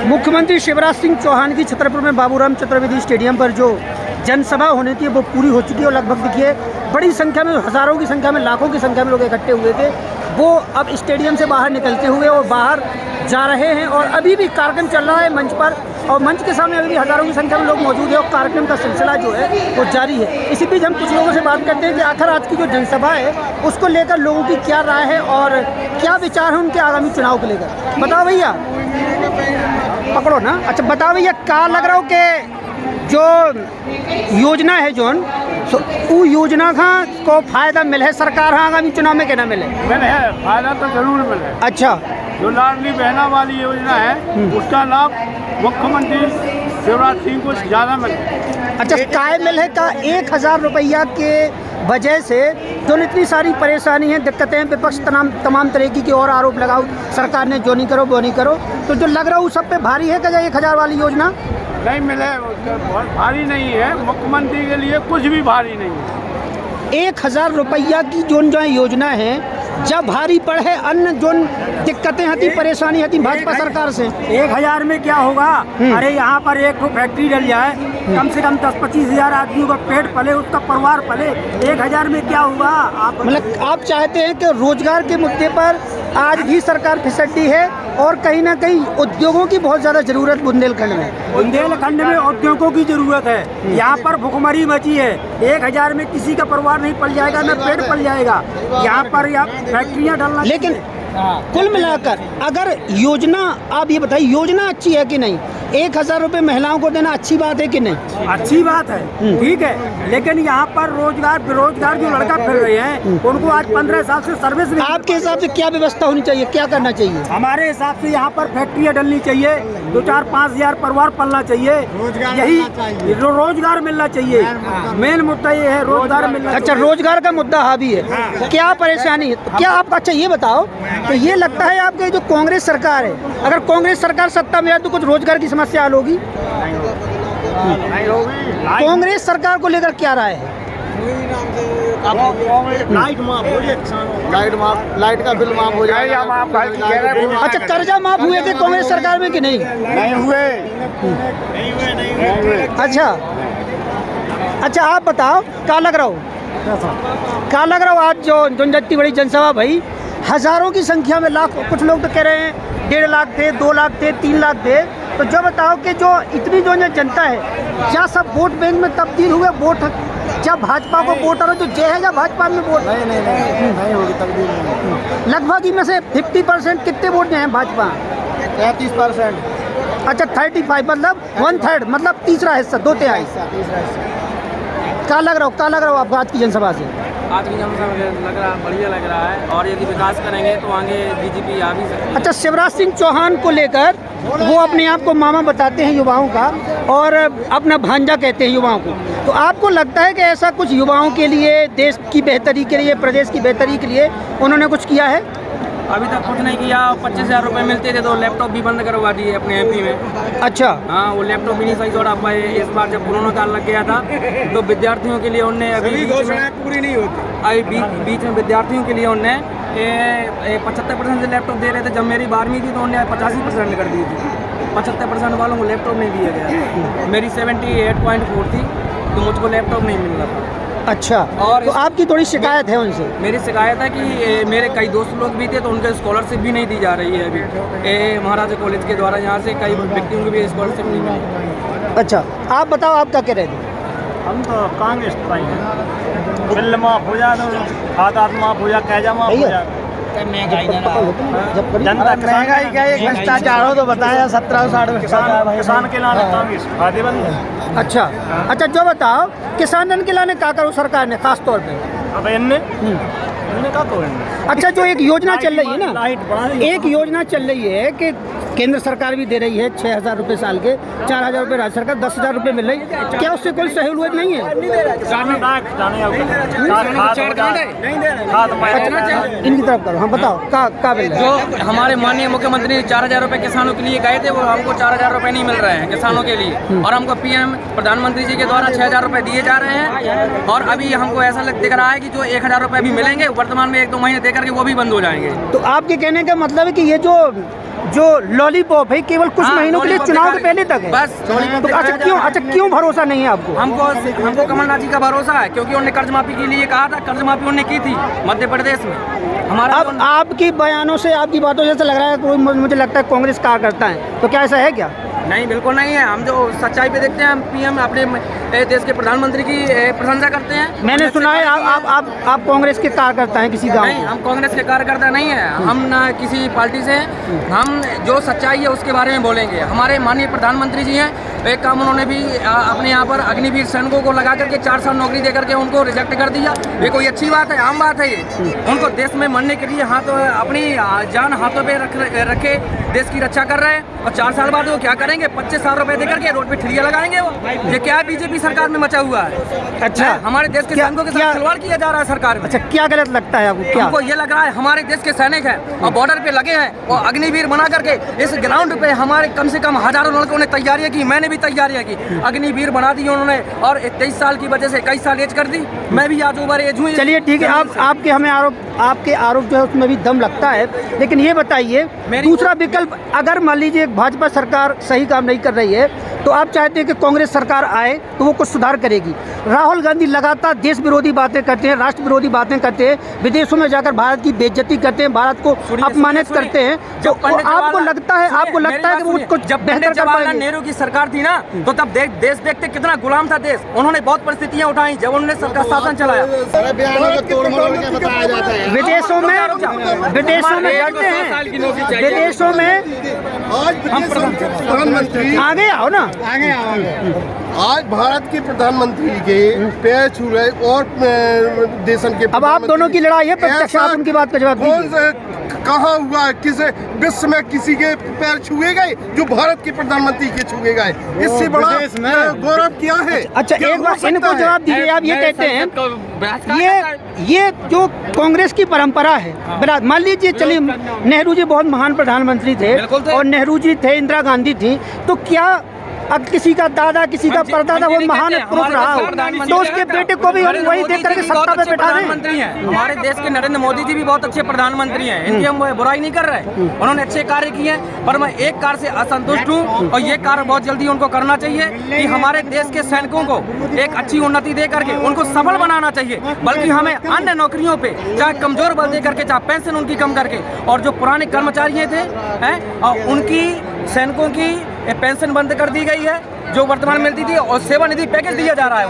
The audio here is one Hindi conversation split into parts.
मुख्यमंत्री शिवराज सिंह चौहान की छतरपुर में बाबूराम चतुर्वेदी स्टेडियम पर जो जनसभा होनी थी वो पूरी हो चुकी है और लगभग देखिए बड़ी संख्या में, हज़ारों की संख्या में, लाखों की संख्या में लोग इकट्ठे हुए थे। वो अब स्टेडियम से बाहर निकलते हुए और बाहर जा रहे हैं और अभी भी कार्यक्रम चल रहा है मंच पर और मंच के सामने अभी भी हज़ारों की संख्या में लोग मौजूद है और कार्यक्रम का सिलसिला जो है वो जारी है। इसी बीच हम कुछ लोगों से बात करते हैं कि आखिर आज की जो जनसभा है उसको लेकर लोगों की क्या राय है और क्या विचार है उनके आगामी चुनाव को लेकर। बताओ भैया, पकड़ो ना। अच्छा बताओ भैया, क्या लग रहा हो कि जो योजना है जोन तो वो योजना का को फायदा मिले सरकार हाँ आगामी चुनाव में कहना मिले? मिले है, फायदा तो जरूर मिले। अच्छा, जो लाडली बहना वाली योजना है उसका लाभ मुख्यमंत्री शिवराज सिंह को ज़्यादा मिले। अच्छा, काय मिले का 1000 रुपया के वजह से जो इतनी सारी परेशानी है, दिक्कतें हैं, विपक्ष तमाम तरीके की और आरोप लगाओ सरकार ने जो नहीं करो वो नहीं करो, तो जो लग रहा है वो सब पे भारी है क्या 1000 वाली योजना? नहीं मिले, बहुत भारी नहीं है, मुख्यमंत्री के लिए कुछ भी भारी नहीं है। 1000 रुपया की जो योजना है जब भारी पड़े अन्य जो दिक्कतें आती परेशानी आती भाजपा सरकार से 1000 में क्या होगा? अरे यहाँ पर एक फैक्ट्री डल जाए, कम से कम 10-25 हज़ार आदमियों का पेट पले, उसका परिवार पले, 1000 में क्या होगा? आप मतलब आप चाहते हैं कि रोजगार के मुद्दे पर आज भी सरकार फिसड्डी है और कहीं ना कहीं उद्योगों की बहुत ज़्यादा ज़रूरत बुंदेलखंड में। बुंदेलखंड में उद्योगों की ज़रूरत है। यहाँ पर भुखमरी मची है। 1000 में किसी का परिवार नहीं पल जाएगा, न पेट पल जाएगा। यहाँ पर फैक्ट्रियाँ डालना, लेकिन कुल मिलाकर अगर योजना, आप ये बताइए योजना अच्छी है कि नहीं? 1000 रुपये महिलाओं को देना अच्छी बात है कि नहीं? अच्छी बात है, ठीक है, लेकिन यहाँ पर रोजगार बेरोजगार जो लड़का फिर रहे हैं उनको आज 15 साल से सर्विस नहीं। आपके हिसाब से क्या व्यवस्था होनी चाहिए, क्या करना चाहिए? हमारे हिसाब से यहाँ पर फैक्ट्रियाँ डलनी चाहिए, 2-4-5 हज़ार परिवार पलना चाहिए, यही रोजगार मिलना चाहिए। मेन मुद्दा ये है, रोजगार मिलना। अच्छा, रोजगार का मुद्दा हावी है, क्या परेशानी है? तो क्या आप, अच्छा ये बताओ तो ये लगता है आपके जो कांग्रेस सरकार है, अगर कांग्रेस सरकार सत्ता में आए तो कुछ रोजगार की समस्या हल होगी? नहीं होगी। कांग्रेस सरकार को लेकर क्या राय है? लाइट माफ हो जाए, लाइट का बिल माफ हो जाएगा। अच्छा, कर्जा माफ हुए थे कांग्रेस सरकार में कि नहीं? नहीं हुए। अच्छा आप बताओ, क्या लग रहा हो, क्या लग रहा हो आज जो इतनी बड़ी जनसभा भाई, हज़ारों की संख्या में, लाख, कुछ लोग तो कह रहे हैं 1.5 लाख थे, 2 लाख थे, 3 लाख थे, तो जो बताओ कि जो इतनी जो जनता है क्या सब वोट बैंक में तब्दील हुए? वोट जब भाजपा को वोट आ तो जय है या भाजपा में वोट? नहीं होगी तब्दील। लगभग इनमें से 50% कितने वोट जो हैं भाजपा? 33%। अच्छा, 35 मतलब 1/3, मतलब तीसरा हिस्सा, 2/3। क्या लग रहा हो आपको आज की जनसभा से? आज की जनसभा में लग रहा बढ़िया लग रहा है और यदि विकास करेंगे तो आगे बीजेपी आ भी सकती है। अच्छा, शिवराज सिंह चौहान को लेकर वो अपने आप को मामा बताते हैं युवाओं का और अपना भांजा कहते हैं युवाओं को, तो आपको लगता है कि ऐसा कुछ युवाओं के लिए, देश की बेहतरी के लिए, प्रदेश की बेहतरी के लिए उन्होंने कुछ किया है? अभी तक कुछ नहीं किया। 25,000 रुपये मिलते थे तो लैपटॉप भी बंद करवा दिए अपने एमपी में। अच्छा, हाँ, वो लैपटॉप भी नहीं सही दौड़ा पाए। इस बार जब कोरोना काल लग गया था तो विद्यार्थियों के लिए उनने अभी पूरी नहीं होती। अभी बीच में विद्यार्थियों के लिए उनने 75% से लैपटॉप दे रहे थे। जब मेरी 12वीं थी तो उन्होंने 85% कर दी थी। 75% वालों को लैपटॉप नहीं दिया गया। मेरी 78.4 थी तो मुझको लैपटॉप नहीं मिल रहा था। अच्छा, और तो आपकी थोड़ी शिकायत है उनसे? मेरी शिकायत है कि मेरे कई दोस्त लोग भी थे तो उनके स्कॉलरशिप भी नहीं दी जा रही है अभी। महाराजा कॉलेज के द्वारा यहाँ से कई व्यक्तियों को भी स्कॉलरशिप नहीं मिली। अच्छा, आप बताओ, आप क्या कह रहे थे? हम तो कांग्रेस पाई हैं। बिल माफ हो जाए तो खादात माफ हो जाए, कैजा माफ हो जाए। जनता महंगाई क्या है, भ्रष्टाचार हो तो बताया 1760 किसान के लाने कांग्रेस फायदेमंद है। अच्छा, जो बताओ किसानन के लाने क्या करो सरकार ने खास तौर पे? अब इनने क्या करो? अच्छा, जो एक योजना चल रही है ना, एक योजना चल रही है कि केंद्र सरकार भी दे रही है 6,000 रुपये साल के, 4,000 रुपये राज्य सरकार, 10,000 रुपये मिल रही, क्या उससे कोई सहूलियत नहीं है? इनकी तरफ करो, हम बताओ क्या मिल रहा है? जो हमारे माननीय मुख्यमंत्री 4,000 रुपये किसानों के लिए गए थे वो हमको 4,000 रुपये नहीं मिल रहे हैं किसानों के लिए, और हमको पीएम प्रधानमंत्री जी के द्वारा 6,000 रुपये दिए जा रहे हैं। और अभी हमको ऐसा दिख रहा है कि जो 1,000 रुपये अभी मिलेंगे वर्तमान में 1-2 महीने देकर के वो भी बंद हो जाएंगे। तो आपके कहने का मतलब है कि ये जो जो लॉलीपॉप है केवल कुछ महीनों के लिए, चुनाव के पहले तक है बस तो अच्छा क्यों भरोसा नहीं है आपको? हमको कमलनाथ जी का भरोसा है, क्योंकि उन्होंने कर्ज माफी के लिए कहा था, कर्ज माफी उन्होंने की थी मध्य प्रदेश में। हमारा अब आपकी बयानों से, आपकी बातों से ऐसा लग रहा है कोई, मुझे लगता है कांग्रेस कार्यकर्ता है, तो क्या ऐसा है क्या? नहीं, बिल्कुल नहीं है। हम जो सच्चाई पे देखते हैं, हम पीएम अपने देश के प्रधानमंत्री की प्रशंसा करते हैं। मैंने सुना है आप कांग्रेस के कार्यकर्ता हैं किसी गांव? नहीं, हम कांग्रेस के कार्यकर्ता नहीं है, हम ना किसी पार्टी से हैं। हम जो सच्चाई है उसके बारे में बोलेंगे। हमारे माननीय प्रधानमंत्री जी हैं, एक काम उन्होंने भी अपने यहाँ पर अग्निवीर सैनिकों को लगा करके 4 साल नौकरी दे करके उनको रिजेक्ट कर दिया। ये कोई अच्छी बात है? आम बात है ये। उनको देश में मरने के लिए अपनी जान हाथों पे रखे देश की रक्षा कर रहे हैं, और 4 साल बाद वो क्या करेंगे? 25,000 रुपए दे करके रोड पे ठिलिया लगाएंगे वो। ये क्या है? बीजेपी सरकार में मचा हुआ है। अच्छा, हमारे देश के सैनिकों के साथ खिलवाड़ किया जा रहा है सरकार में। अच्छा, क्या गलत लगता है आपको? क्या हमको ये लग रहा है, हमारे देश के सैनिक हैं और बॉर्डर पे लगे हैं और अग्निवीर बना करके इस ग्राउंड पे हमारे कम से कम हजारों लड़कों ने तैयारियां की, मैंने भी तैयारियां की, अग्निवीर बना दी उन्होंने, और 23 साल की वजह से 21 साल एज कर दी। मैं भी आज ओवर एज हूँ। चलिए ठीक है, आपके हमें आपके आरोप जो है उसमें भी दम लगता है, लेकिन ये बताइए दूसरा विकल्प, अगर मान लीजिए भाजपा सरकार सही काम नहीं कर रही है तो आप चाहते हैं कि कांग्रेस सरकार आए तो वो कुछ सुधार करेगी। राहुल गांधी लगातार देश विरोधी बातें करते हैं, राष्ट्र विरोधी बातें करते हैं, विदेशों में जाकर भारत की बेइज्जती करते हैं, भारत को अपमानित करते हैं, तो आपको लगता है कि वो कुछ जब बेहतर कर पाएंगे? नेहरू की सरकार थी ना, तो तब देश देखते कितना गुलाम था देश। उन्होंने बहुत परिस्थितियां उठाई जब उन्होंने सरकार शासन चलाया। विदेशों में जाते हैं, विदेशों में प्रधानमंत्री आगे आओ ना, आज भारत के प्रधानमंत्री के पैर छू रहे और देशन के। अब आप दोनों की लड़ाई है प्रत्यक्ष, आप उनकी बात का जवाब दीजिए। कहाँ हुआ है? किस विश्व में किसी के पैर छुए गए जो भारत के प्रधानमंत्री के छुए गए? इससे बड़ा गौरव क्या है? अच्छा, एक बार इनको जवाब दीजिए। आप ये कहते हैं ये जो कांग्रेस की परंपरा है, मान लीजिए चलिए नेहरू जी बहुत महान प्रधानमंत्री थे और नेहरू जी थे, इंदिरा गांधी थी, तो क्या अब किसी का दादा, किसी का परदादा वो महान पुरुष रहा हो तो उसके बेटे को भी हम वही देख करके सत्ता पे बैठा प्रधानमंत्री हैं? हमारे देश के नरेंद्र मोदी जी भी बहुत अच्छे प्रधानमंत्री हैं, इनकी हम बुराई नहीं कर रहे, उन्होंने अच्छे कार्य किए हैं, पर मैं एक कार्य से असंतुष्ट हूं और ये कार्य बहुत जल्दी उनको करना चाहिए कि हमारे देश के सैनिकों को एक अच्छी उन्नति दे करके उनको सफल बनाना चाहिए। बल्कि हमें अन्य नौकरियों पे चाहे कमजोर बल दे करके, चाहे पेंशन उनकी कम करके, और जो पुराने कर्मचारी थे और उनकी सैनिकों की पेंशन बंद कर दी गई है जो वर्तमान में मिलती थी, और सेवानिधि पैकेज दिया जा रहा है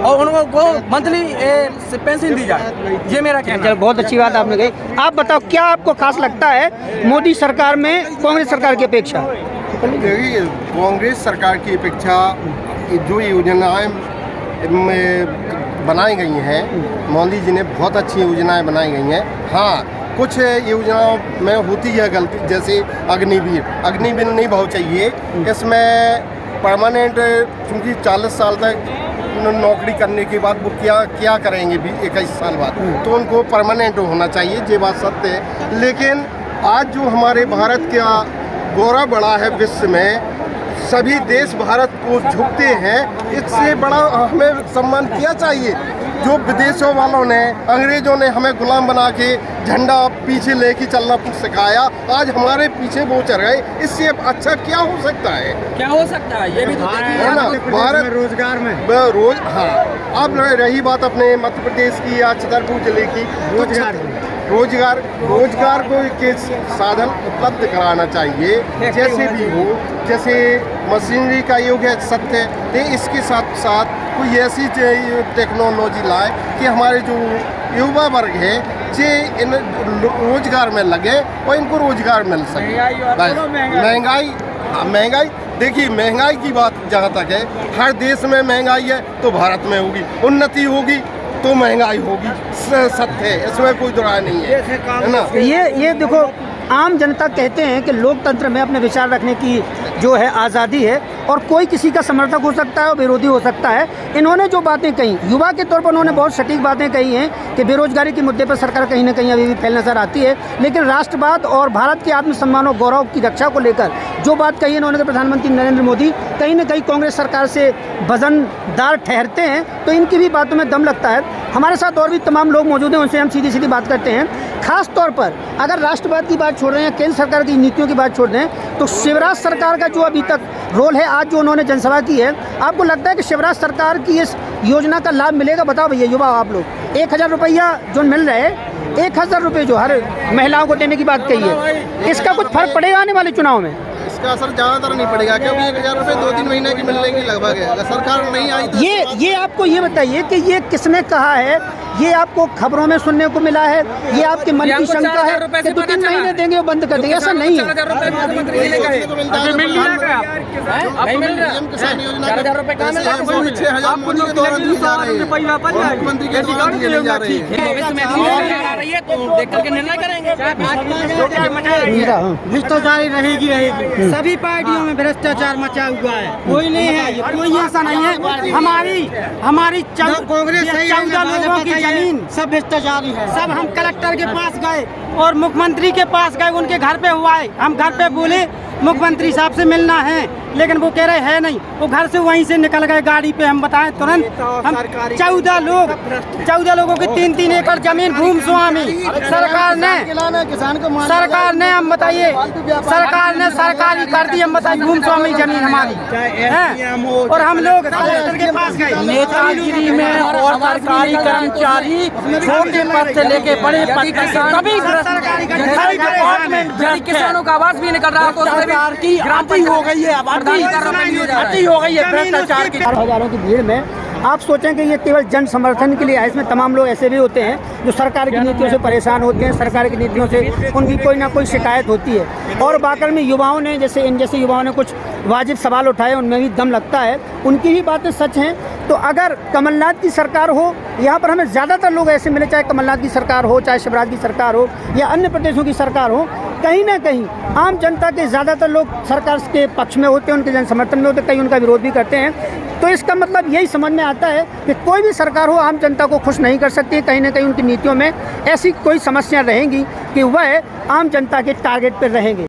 और उनको मंथली पेंशन दी जाए। ये मेरा कहना है। बहुत अच्छी बात आपने कही। आप बताओ क्या आपको खास लगता है मोदी सरकार में कांग्रेस सरकार की अपेक्षा? देखिए, कांग्रेस सरकार की अपेक्षा जो योजनाएं बनाई गई हैं, मोदी जी ने बहुत अच्छी योजनाएं बनाई गई हैं। हाँ, कुछ योजनाओं में होती है गलती, जैसे अग्निवीर नहीं बहुत चाहिए। इसमें परमानेंट, क्योंकि 40 साल तक नौकरी करने के बाद वो क्या करेंगे 21 साल बाद, तो उनको परमानेंट होना चाहिए, ये बात सत्य है। लेकिन आज जो हमारे भारत का गौरव बढ़ा है विश्व में, सभी देश भारत को झुकते हैं, इससे बड़ा हमें सम्मान किया चाहिए। जो विदेशों वालों ने, अंग्रेजों ने हमें गुलाम बना के झंडा पीछे लेके चलना सिखाया, आज हमारे पीछे वो चल गए, इससे अब अच्छा क्या हो सकता है? क्या हो सकता है ये भी तो है ना। भारत रोजगार में हाँ, अब रही बात अपने मध्य प्रदेश की या छतरपुर जिले की, रोजगार को के साधन उपलब्ध कराना चाहिए, जैसे भी हो। जैसे मशीनरी का युग है, सत्य है, इसके साथ साथ कोई ऐसी टेक्नोलॉजी लाए कि हमारे जो युवा वर्ग है जे इन रोजगार में लगे और इनको रोजगार मिल सके। महंगाई देखिए, महंगाई की बात जहाँ तक है, हर देश में महंगाई है तो भारत में होगी, उन्नति होगी तो महंगाई होगी, सत्य है, इसमें कोई दुराय नहीं है ना। ये देखो, आम जनता कहते हैं कि लोकतंत्र में अपने विचार रखने की जो है आज़ादी है और कोई किसी का समर्थक हो सकता है और विरोधी हो सकता है। इन्होंने जो बातें कही, युवा के तौर पर उन्होंने बहुत सटीक बातें कही हैं कि बेरोजगारी के मुद्दे पर सरकार कहीं ना कहीं अभी भी फेल नजर आती है, लेकिन राष्ट्रवाद और भारत के आत्मसम्मान और गौरव की रक्षा को लेकर जो बात कही इन्होंने कि प्रधानमंत्री नरेंद्र मोदी कहीं ना कहीं कांग्रेस सरकार से वजनदार ठहरते हैं, तो इनकी भी बातों में दम लगता है। हमारे साथ और भी तमाम लोग मौजूद हैं, उनसे हम सीधी सीधी बात करते हैं। खास तौर पर अगर राष्ट्रवाद की बात छोड़ रहे हैं, केंद्र सरकार की नीतियों की बात छोड़ रहे हैं, तो शिवराज सरकार का जो अभी तक रोल है, आज जो उन्होंने जनसभा की है, आपको लगता है कि शिवराज सरकार की इस योजना का लाभ मिलेगा? बताओ भैया, युवा आप लोग, 1000 रुपया जो मिल रहा है, 1000 रुपये जो हर महिलाओं को देने की बात कही है, इसका कुछ फर्क पड़ेगा आने वाले चुनाव में? इसका असर ज़्यादातर नहीं पड़ेगा, क्योंकि 1000 रुपये 2-3 महीने की मिलने की लगभग है। अगर सरकार नहीं आई तो ये आपको ये बताइए कि ये किसने कहा है? ये आपको खबरों में सुनने को मिला है? ये आपके मन की शंका है कि 2-3 महीने देंगे वो बंद कर देंगे? ऐसा नहीं है। किसान योजना 6,000 मोदी के द्वारा दिए जा रहे हैं, मुख्यमंत्री के द्वारा दिए जा रहे हैं। भ्रष्टाचार रहेगी। सभी पार्टियों में भ्रष्टाचार मचा हुआ है, कोई नहीं है, कोई ऐसा नहीं है। हमारी कांग्रेस 14 लोगों की जमीन सब भ्रष्टाचारी है। सब हम कलेक्टर के पास गए और मुख्यमंत्री के पास गए, उनके घर पे हुआ है। हम घर पे बोले मुख्यमंत्री साहब से मिलना है, लेकिन वो कह रहे हैं नहीं। वो घर से वहीं से निकल गए गाड़ी पे, हम बताएं तुरंत। हम 14 लोगों की 3-3 एकड़ जमीन भूमि स्वामी सरकार ने हम बताइए, सरकार ने सरकारी कर दी, हम बताइए भूमि स्वामी जमीन हमारी है। और हम लोग कलेक्टर के पास गए, नेतागिरी में और सरकारी कर्मचारी छोटे पद से लेके बड़े पद तक कभी किसानों का आवाज भी निकल रहा है, सरकार की आती हो गई है, आती हो गई है भ्रष्टाचार की। हजारों की भीड़ में आप सोचें कि ये केवल जन समर्थन के लिए है? इसमें तमाम लोग ऐसे भी होते हैं जो सरकार की नीतियों से परेशान होते हैं, सरकार की नीतियों से उनकी कोई ना कोई शिकायत होती है। और वाकई में युवाओं ने जैसे युवाओं ने कुछ वाजिब सवाल उठाए, उनमें भी दम लगता है, उनकी ही बातें सच हैं। तो अगर कमलनाथ की सरकार हो, यहाँ पर हमें ज़्यादातर लोग ऐसे मिले, चाहे कमलनाथ की सरकार हो, चाहे शिवराज की सरकार हो, या अन्य प्रदेशों की सरकार हो, कहीं ना कहीं आम जनता के ज़्यादातर लोग सरकार के पक्ष में होते हैं, उनके जन समर्थन में होते हैं, कई उनका विरोध भी करते हैं। तो इसका मतलब यही समझ में आता है कि कोई भी सरकार हो, आम जनता को खुश नहीं कर सकती। कहीं ना कहीं उनकी नीतियों में ऐसी कोई समस्या रहेंगी कि वह आम जनता के टारगेट पर रहेंगे।